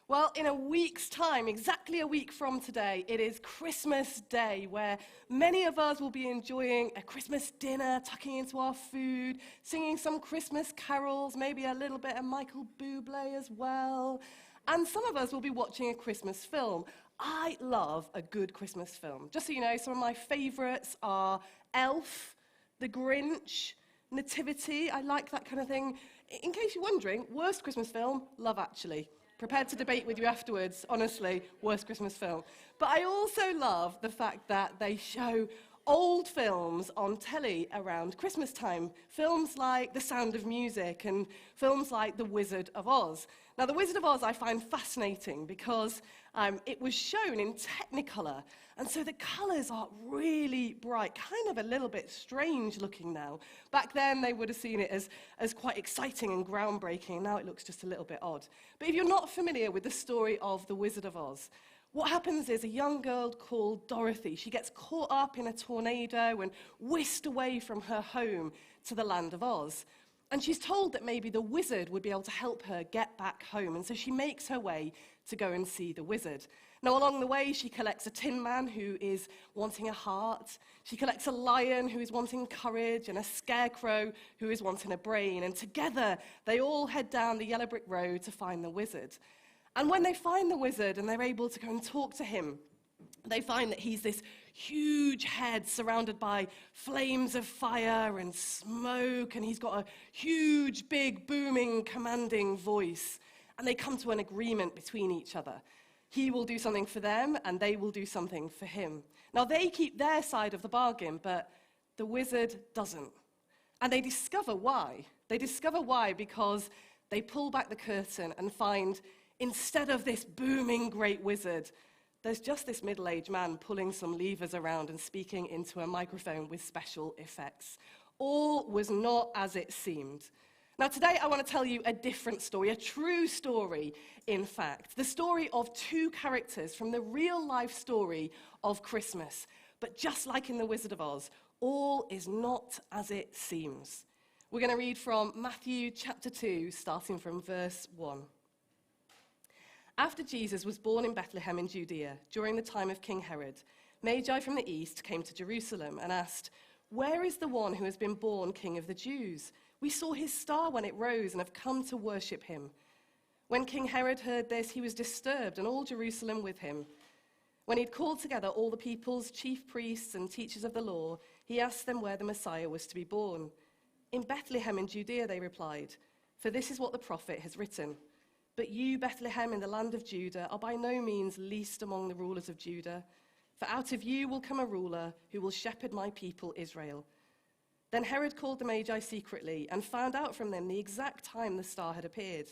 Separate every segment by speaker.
Speaker 1: Well, in a week's time, exactly a week from today, it is Christmas Day, where many of us will be enjoying a Christmas dinner, tucking into our food, singing some Christmas carols, maybe a little bit of Michael Bublé as well. And some of us will be watching a Christmas film. I love a good Christmas film. Just so you know, some of my favorites are Elf, The Grinch, Nativity. I like that kind of thing. In case you're wondering, worst Christmas film, Love Actually. Prepared to debate with you afterwards, honestly, worst Christmas film. But I also love the fact that they show old films on telly around Christmas time. Films like The Sound of Music and films like The Wizard of Oz. Now, The Wizard of Oz I find fascinating because it was shown in Technicolor. And so the colors are really bright, kind of a little bit strange looking now. Back then, they would have seen it as quite exciting and groundbreaking. Now it looks just a little bit odd. But if you're not familiar with the story of The Wizard of Oz, what happens is a young girl called Dorothy, she gets caught up in a tornado and whisked away from her home to the land of Oz. And she's told that maybe the wizard would be able to help her get back home. And so she makes her way to go and see the wizard. Now, along the way, she collects a tin man who is wanting a heart. She collects a lion who is wanting courage and a scarecrow who is wanting a brain. And together, they all head down the yellow brick road to find the wizard. And when they find the wizard and they're able to go and talk to him, they find that he's this huge head surrounded by flames of fire and smoke, and he's got a huge, big, booming, commanding voice. And they come to an agreement between each other. He will do something for them, and they will do something for him. Now, they keep their side of the bargain, but the wizard doesn't. And they discover why. They discover why because they pull back the curtain and find, instead of this booming great wizard, there's just this middle-aged man pulling some levers around and speaking into a microphone with special effects. All was not as it seemed. Now, today I want to tell you a different story, a true story, in fact. The story of two characters from the real-life story of Christmas. But just like in The Wizard of Oz, all is not as it seems. We're going to read from Matthew chapter 2, starting from verse 1. After Jesus was born in Bethlehem in Judea, during the time of King Herod, Magi from the east came to Jerusalem and asked, "Where is the one who has been born King of the Jews? We saw his star when it rose and have come to worship him." When King Herod heard this, he was disturbed, and all Jerusalem with him. When he'd called together all the people's chief priests and teachers of the law, he asked them where the Messiah was to be born. "In Bethlehem in Judea," they replied, "for this is what the prophet has written. But you, Bethlehem, in the land of Judah, are by no means least among the rulers of Judah. For out of you will come a ruler who will shepherd my people Israel." Then Herod called the Magi secretly and found out from them the exact time the star had appeared.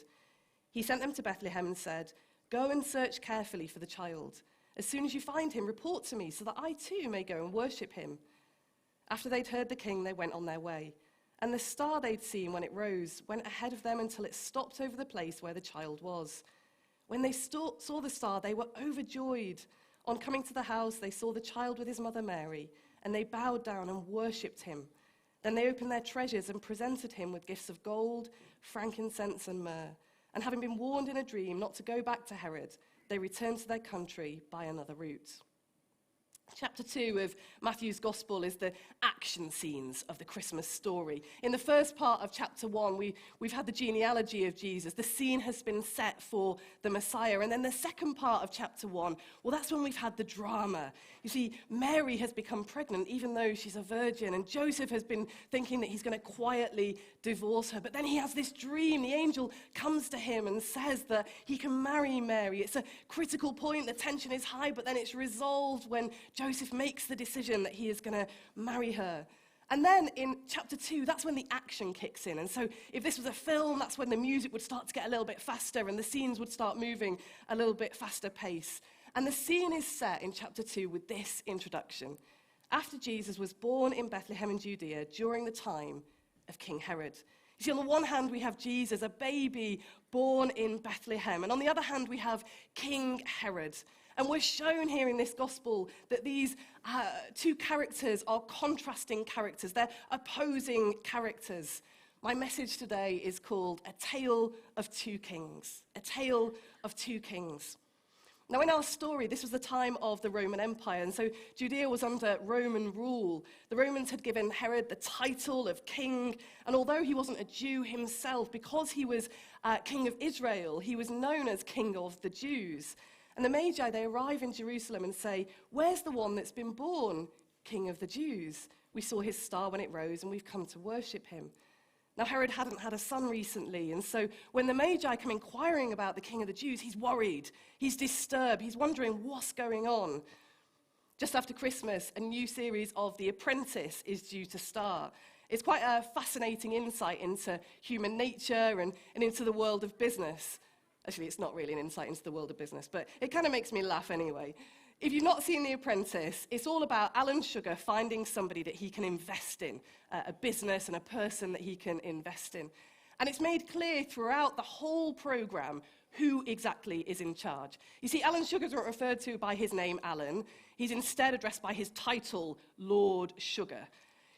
Speaker 1: He sent them to Bethlehem and said, "Go and search carefully for the child. As soon as you find him, report to me so that I too may go and worship him." After they'd heard the king, they went on their way. And the star they'd seen when it rose went ahead of them until it stopped over the place where the child was. When they saw the star, they were overjoyed. On coming to the house, they saw the child with his mother Mary, and they bowed down and worshipped him. Then they opened their treasures and presented him with gifts of gold, frankincense, and myrrh. And having been warned in a dream not to go back to Herod, they returned to their country by another route. Chapter 2 of Matthew's Gospel is the action scenes of the Christmas story. In the first part of chapter 1, we've had the genealogy of Jesus. The scene has been set for the Messiah. And then the second part of chapter 1, well, that's when we've had the drama. You see, Mary has become pregnant even though she's a virgin. And Joseph has been thinking that he's going to quietly divorce her. But then he has this dream. The angel comes to him and says that he can marry Mary. It's a critical point. The tension is high, but then it's resolved when Joseph makes the decision that he is going to marry her. And then in chapter 2, that's when the action kicks in. And so if this was a film, that's when the music would start to get a little bit faster and the scenes would start moving a little bit faster pace. And the scene is set in chapter 2 with this introduction. After Jesus was born in Bethlehem in Judea during the time of King Herod. You see, on the one hand, we have Jesus, a baby born in Bethlehem. And on the other hand, we have King Herod. And we're shown here in this gospel that these two characters are contrasting characters. They're opposing characters. My message today is called A Tale of Two Kings. A Tale of Two Kings. Now, in our story, this was the time of the Roman Empire, and so Judea was under Roman rule. The Romans had given Herod the title of king, and although he wasn't a Jew himself, because he was king of Israel, he was known as King of the Jews. And the Magi, they arrive in Jerusalem and say, "Where's the one that's been born King of the Jews? We saw his star when it rose, and we've come to worship him." Now, Herod hadn't had a son recently, and so when the Magi come inquiring about the King of the Jews, he's worried, he's disturbed, he's wondering what's going on. Just after Christmas, a new series of The Apprentice is due to start. It's quite a fascinating insight into human nature and into the world of business. Actually, it's not really an insight into the world of business, but it kind of makes me laugh anyway. If you've not seen The Apprentice, it's all about Alan Sugar finding somebody that he can invest in, a business and a person that he can invest in. And it's made clear throughout the whole program who exactly is in charge. You see, Alan Sugar's not referred to by his name, Alan. He's instead addressed by his title, Lord Sugar.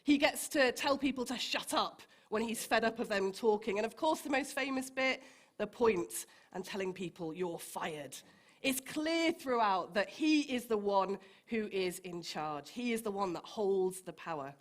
Speaker 1: He gets to tell people to shut up when he's fed up of them talking. And of course, the most famous bit, the point, and telling people you're fired. It's clear throughout that he is the one who is in charge. He is the one that holds the power.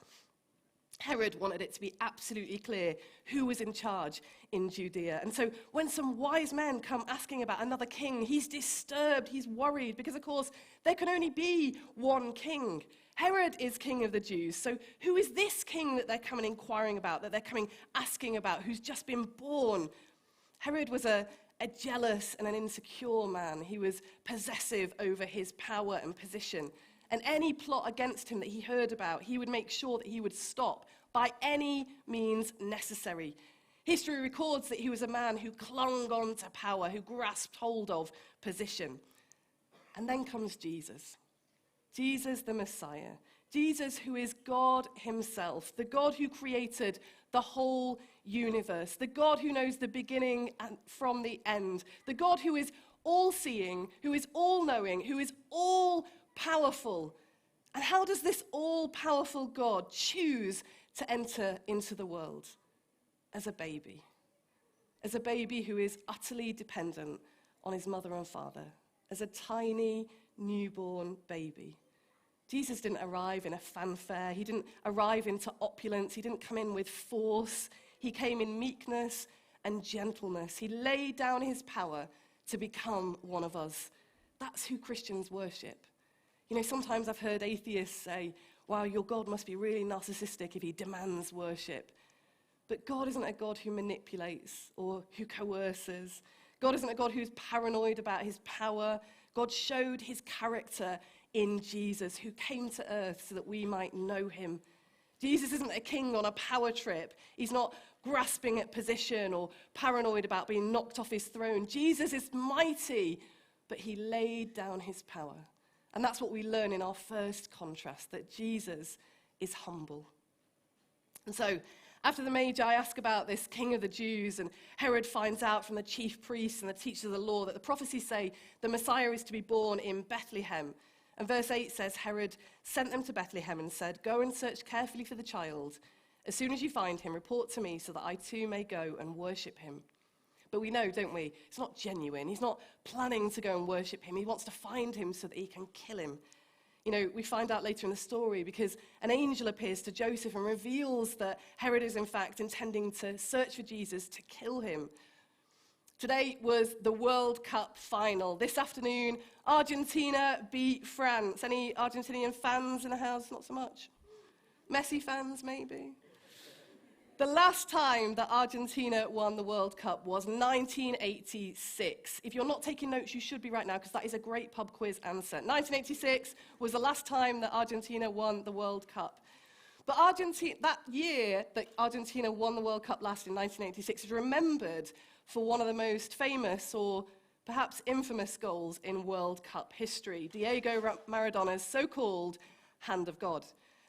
Speaker 1: Herod wanted it to be absolutely clear who was in charge in Judea. And so when some wise men come asking about another king, he's disturbed, he's worried, because of course there can only be one king. Herod is king of the Jews. So who is this king that they're coming inquiring about, that they're coming asking about, who's just been born? Herod was a jealous and an insecure man. He was possessive over his power and position. And any plot against him that he heard about, he would make sure that he would stop by any means necessary. History records that he was a man who clung on to power, who grasped hold of position. And then comes Jesus. Jesus the Messiah. Jesus who is God himself, the God who created the whole universe, the God who knows the beginning and from the end, the God who is all-seeing, who is all-knowing, who is all-powerful. And how does this all-powerful God choose to enter into the world? As a baby who is utterly dependent on his mother and father, as a tiny newborn baby. Jesus didn't arrive in a fanfare. He didn't arrive into opulence. He didn't come in with force. He came in meekness and gentleness. He laid down his power to become one of us. That's who Christians worship. You know, sometimes I've heard atheists say, wow, your God must be really narcissistic if he demands worship. But God isn't a God who manipulates or who coerces. God isn't a God who's paranoid about his power. God showed his character in Jesus, who came to earth so that we might know him. Jesus isn't a king on a power trip. He's not grasping at position or paranoid about being knocked off his throne. Jesus is mighty, but he laid down his power. And that's what we learn in our first contrast, that Jesus is humble. And so, after the Magi ask about this king of the Jews, and Herod finds out from the chief priests and the teachers of the law that the prophecies say the Messiah is to be born in Bethlehem. And verse 8 says, Herod sent them to Bethlehem and said, "Go and search carefully for the child. As soon as you find him, report to me so that I too may go and worship him." But we know, don't we, it's not genuine. He's not planning to go and worship him. He wants to find him so that he can kill him. You know, we find out later in the story because an angel appears to Joseph and reveals that Herod is in fact intending to search for Jesus to kill him. Today was the World Cup final. This afternoon, Argentina beat France. Any Argentinian fans in the house? Not so much. Messi fans, maybe? The last time that Argentina won the World Cup was 1986. If you're not taking notes, you should be right now, because that is a great pub quiz answer. 1986 was the last time that Argentina won the World Cup. But that year that Argentina won the World Cup last in 1986 is remembered for one of the most famous or perhaps infamous goals in World Cup history, Diego Maradona's so-called hand of God.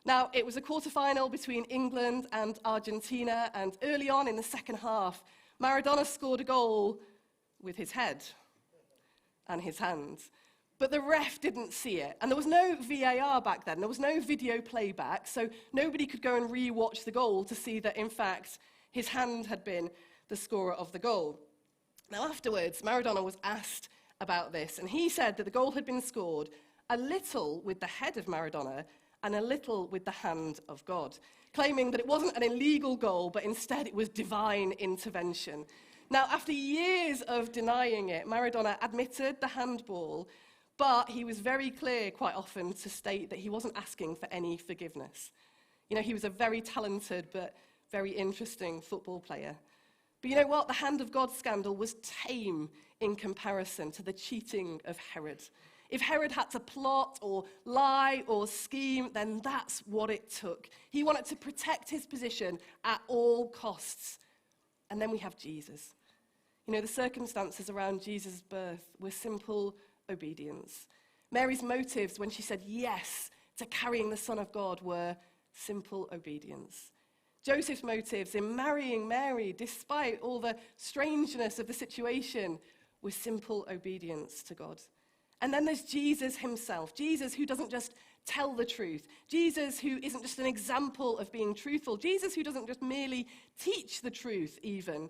Speaker 1: Now, it was a quarter-final between England and Argentina, and early on in the second half, Maradona scored a goal with his head and his hands. But the ref didn't see it, and there was no VAR back then. There was no video playback, so nobody could go and re-watch the goal to see that, in fact, His hand had been the scorer of the goal. Now afterwards, Maradona was asked about this, and he said that the goal had been scored a little with the head of Maradona and a little with the hand of God, claiming that it wasn't an illegal goal, but instead it was divine intervention. Now, after years of denying it, Maradona admitted the handball, but he was very clear quite often to state that he wasn't asking for any forgiveness. You know, he was a very talented but very interesting football player. But you know what? The hand of God scandal was tame in comparison to the cheating of Herod. If Herod had to plot or lie or scheme, then that's what it took. He wanted to protect his position at all costs. And then we have Jesus. You know, the circumstances around Jesus' birth were simple obedience. Mary's motives when she said yes to carrying the Son of God were simple obedience. Joseph's motives in marrying Mary, despite all the strangeness of the situation, was simple obedience to God. And then there's Jesus himself, Jesus who doesn't just tell the truth, Jesus who isn't just an example of being truthful, Jesus who doesn't just merely teach the truth even,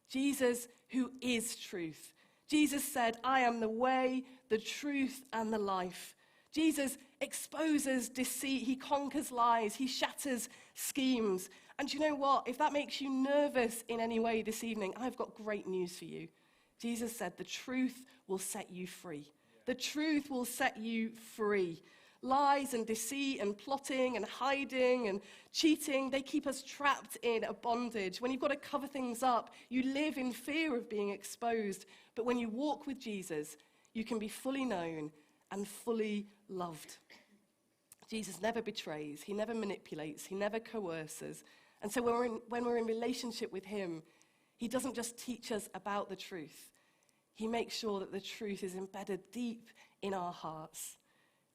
Speaker 1: Jesus who is truth. Jesus said, I am the way, the truth, and the life. Jesus exposes deceit, he conquers lies, he shatters schemes. And you know what? If that makes you nervous in any way this evening, I've got great news for you. Jesus said, the truth will set you free. The truth will set you free. Lies and deceit and plotting and hiding and cheating, they keep us trapped in a bondage. When you've got to cover things up, you live in fear of being exposed. But when you walk with Jesus, you can be fully known and fully loved. Jesus never betrays, he never manipulates, he never coerces. And so when we're in relationship with him, he doesn't just teach us about the truth. He makes sure that the truth is embedded deep in our hearts.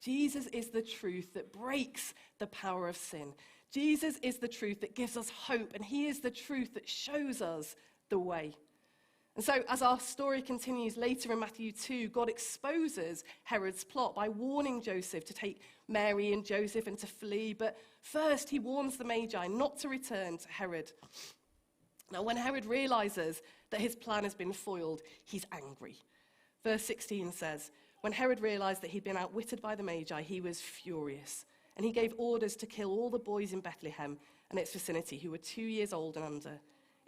Speaker 1: Jesus is the truth that breaks the power of sin. Jesus is the truth that gives us hope, and he is the truth that shows us the way. And so as our story continues later in Matthew 2, God exposes Herod's plot by warning Joseph to take Mary and Joseph and to flee. But first he warns the Magi not to return to Herod. Now when Herod realizes that his plan has been foiled, he's angry. Verse 16 says, when Herod realized that he'd been outwitted by the Magi, he was furious. And he gave orders to kill all the boys in Bethlehem and its vicinity who were 2 years old and under,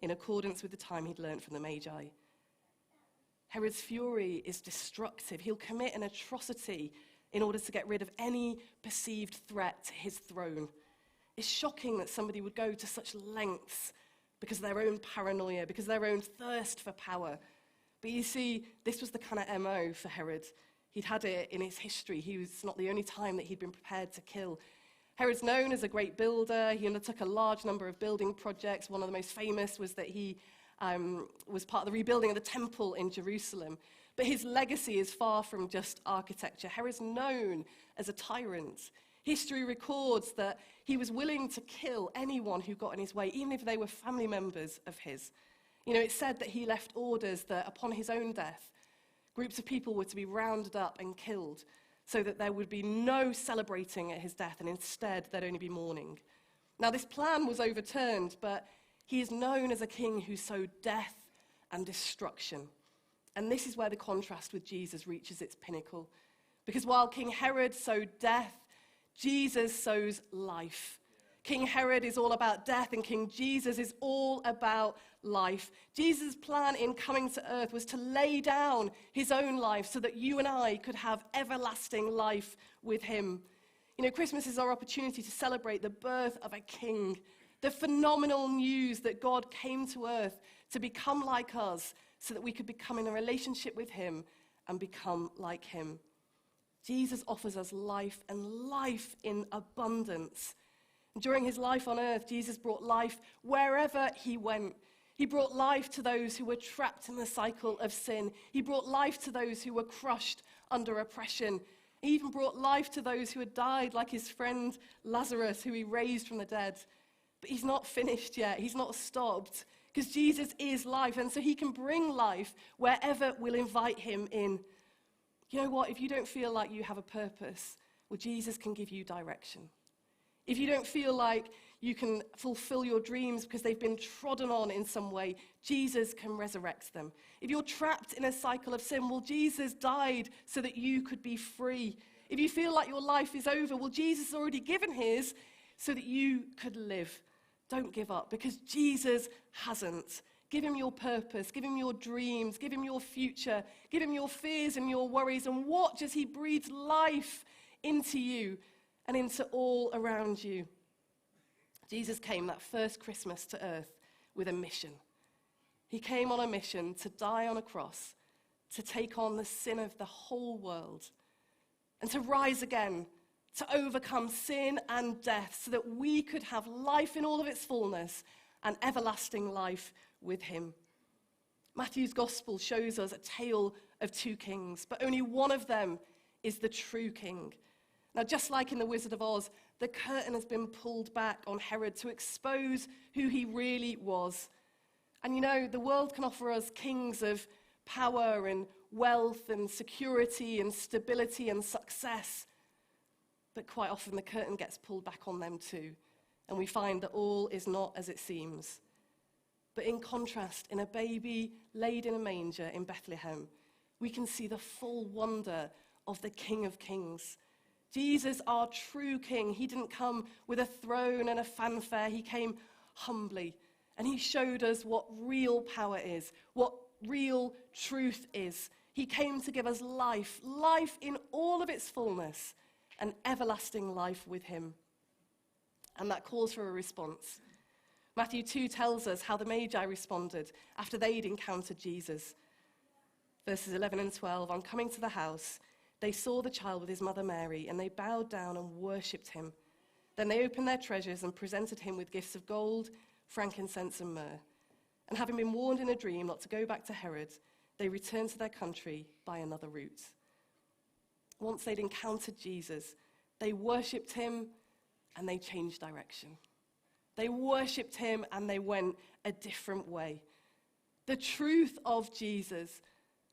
Speaker 1: in accordance with the time he'd learned from the Magi. Herod's fury is destructive. He'll commit an atrocity in order to get rid of any perceived threat to his throne. It's shocking that somebody would go to such lengths because of their own paranoia, because of their own thirst for power. But you see, this was the kind of MO for Herod. He'd had it in his history. It's not the only time that he'd been prepared to kill. Herod's known as a great builder. He undertook a large number of building projects. One of the most famous was that he was part of the rebuilding of the temple in Jerusalem. But his legacy is far from just architecture. Herod's known as a tyrant. History records that he was willing to kill anyone who got in his way, even if they were family members of his. You know, it said that he left orders that upon his own death, groups of people were to be rounded up and killed so that there would be no celebrating at his death, and instead there'd only be mourning. Now, this plan was overturned, but he is known as a king who sowed death and destruction. And this is where the contrast with Jesus reaches its pinnacle. Because while King Herod sowed death, Jesus sows life. King Herod is all about death, and King Jesus is all about life. Jesus' plan in coming to earth was to lay down his own life so that you and I could have everlasting life with him. You know, Christmas is our opportunity to celebrate the birth of a king, the phenomenal news that God came to earth to become like us so that we could become in a relationship with him and become like him. Jesus offers us life, and life in abundance. During his life on earth, Jesus brought life wherever he went. He brought life to those who were trapped in the cycle of sin. He brought life to those who were crushed under oppression. He even brought life to those who had died, like his friend Lazarus, who he raised from the dead. But he's not finished yet. He's not stopped, because Jesus is life, and so he can bring life wherever we'll invite him in. You know what? If you don't feel like you have a purpose, well, Jesus can give you direction. If you don't feel like you can fulfill your dreams because they've been trodden on in some way, Jesus can resurrect them. If you're trapped in a cycle of sin, well, Jesus died so that you could be free. If you feel like your life is over, well, Jesus has already given his so that you could live. Don't give up, because Jesus hasn't. Give him your purpose, give him your dreams, give him your future, give him your fears and your worries, and watch as he breathes life into you and into all around you. Jesus came that first Christmas to earth with a mission. He came on a mission to die on a cross, to take on the sin of the whole world, and to rise again, to overcome sin and death, so that we could have life in all of its fullness and everlasting life with him. Matthew's gospel shows us a tale of two kings, but only one of them is the true king. Now, just like in The Wizard of Oz, the curtain has been pulled back on Herod to expose who he really was. And you know, the world can offer us kings of power and wealth and security and stability and success. But quite often the curtain gets pulled back on them too, and we find that all is not as it seems. But in contrast, in a baby laid in a manger in Bethlehem, we can see the full wonder of the King of Kings. Jesus, our true King, he didn't come with a throne and a fanfare. He came humbly, and he showed us what real power is, what real truth is. He came to give us life, life in all of its fullness, and everlasting life with him. And that calls for a response. Matthew 2 tells us how the Magi responded after they'd encountered Jesus. Verses 11 and 12, on coming to the house, they saw the child with his mother Mary, and they bowed down and worshipped him. Then they opened their treasures and presented him with gifts of gold, frankincense, and myrrh. And having been warned in a dream not to go back to Herod, they returned to their country by another route. Once they'd encountered Jesus, they worshipped him and they changed direction. They worshipped him and they went a different way. The truth of Jesus,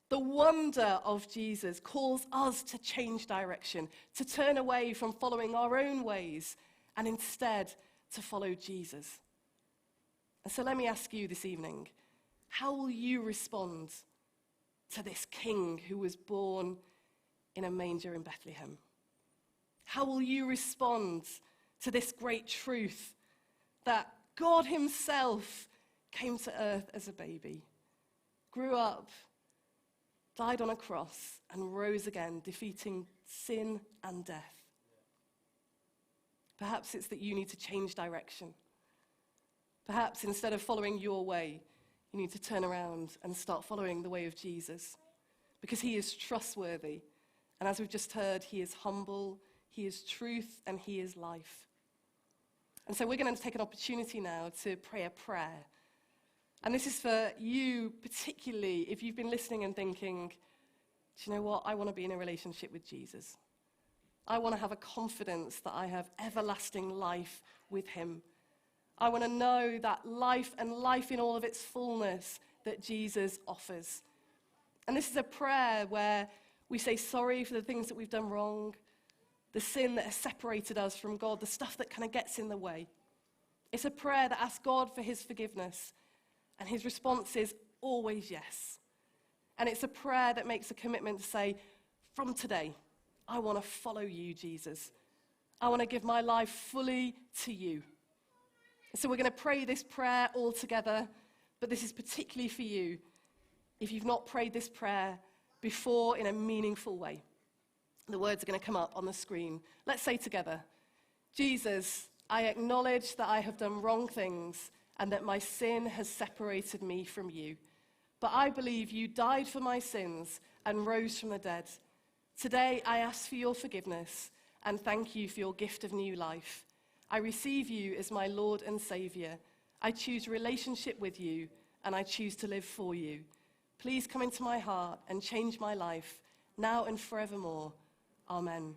Speaker 1: the wonder of Jesus, calls us to change direction, to turn away from following our own ways and instead to follow Jesus. And so let me ask you this evening, how will you respond to this King who was born in a manger in Bethlehem? How will you respond to this great truth that God himself came to earth as a baby, grew up, died on a cross, and rose again, defeating sin and death? Perhaps it's that you need to change direction. Perhaps instead of following your way, you need to turn around and start following the way of Jesus, because he is trustworthy. And as we've just heard, he is humble, he is truth, and he is life. And so we're going to take an opportunity now to pray a prayer. And this is for you particularly if you've been listening and thinking, do you know what? I want to be in a relationship with Jesus. I want to have a confidence that I have everlasting life with him. I want to know that life and life in all of its fullness that Jesus offers. And this is a prayer where we say sorry for the things that we've done wrong, the sin that has separated us from God, the stuff that kind of gets in the way. It's a prayer that asks God for his forgiveness, and his response is always yes. And it's a prayer that makes a commitment to say, from today, I want to follow you, Jesus. I want to give my life fully to you. So we're going to pray this prayer all together, but this is particularly for you if you've not prayed this prayer before in a meaningful way. The words are going to come up on the screen. Let's say together, Jesus, I acknowledge that I have done wrong things and that my sin has separated me from you. But I believe you died for my sins and rose from the dead. Today I ask for your forgiveness and thank you for your gift of new life. I receive you as my Lord and Savior. I choose relationship with you and I choose to live for you. Please come into my heart and change my life now and forevermore. Amen.